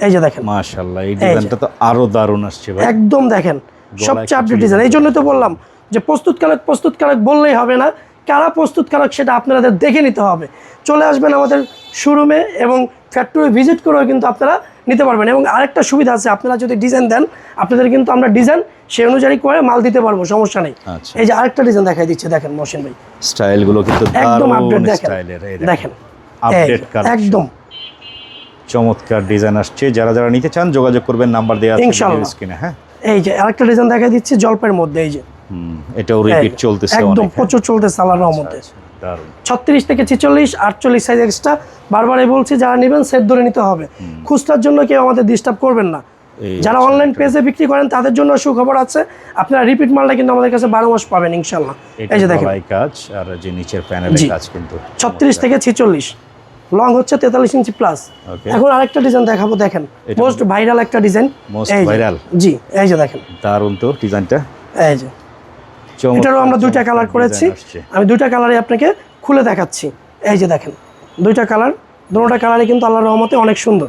এই যে দেখেন মাশাআল্লাহ, এই ডিজাইনটা তো আরো দারুণ আসছে ভাই। একদম দেখেন সবচেয়ে আপডেট ডিজাইন। এই জন্য তো বললাম যে প্রস্তুতকারক বললেই হবে না, কারা প্রস্তুতকারক সেটা আপনাদের দেখে নিতে হবে। চলে আসবেন আমাদের শোরুমে এবং ফ্যাক্টরি ভিজিট করেও কিন্তু আপনারা নিতে পারবেন। এবং আরেকটা সুবিধা আছে, আপনারা যদি ডিজাইন দেন আপনাদের কিন্তু আমরা ডিজাইন সেই অনুযায়ী করে মাল দিতে পারবো, সমস্যা নেই। এই যে আরেকটা ডিজাইন দেখাই দিচ্ছে, দেখেন মহসিন ভাই, স্টাইলগুলো কিন্তু একদম দারুণ আপডেট স্টাইলের। এই দেখেন আপডেট কালেকশন, একদম চমৎকার ডিজাইন আসছে। যারা যারা নিতে চান যোগাযোগ করবেন, নাম্বার দেওয়া আছে স্ক্রিনে। হ্যাঁ, এই যে আরেকটা ডিজাইন দেখাই দিচ্ছি জলপাইয়ের মধ্যে। এই যে এটাও রিপিট চলতেছে, একদম প্রচুর চলতেছে আল্লাহর রহমতে। দারুণ। 36 থেকে 46 48 সাইজ এক্সট্রা। বারবারই বলছি, যারা নেবেন সেট ধরে নিতে হবে, খুচরার জন্য কেউ আমাদের ডিস্টার্ব করবেন না। যারা অনলাইন পেজে বিক্রি করেন তাদের জন্য সুখবর আছে, আপনারা রিপিট মালটা কিন্তু আমাদের কাছে 12 মাস পাবেন ইনশাআল্লাহ। এই যে দেখেন কাজ, আর যে নিচের প্যানেলের কাজ কিন্তু 36 থেকে 46, লং হচ্ছে 43 ইঞ্চি প্লাস। এখন আরেকটা ডিজাইন দেখাবো, দেখেন মোস্ট ভাইরাল একটা ডিজাইন। মোস্ট ভাইরাল, জি এই যে দেখেন দারুণ তো ডিজাইনটা। এই যে এটারও আমরা দুইটা কালার করেছি, আমি দুইটা কালারই আপনাকে খুলে দেখাচ্ছি। এই যে দেখেন দুইটা কালার, দুটোটা কালারই কিন্তু আল্লাহর রহমতে অনেক সুন্দর।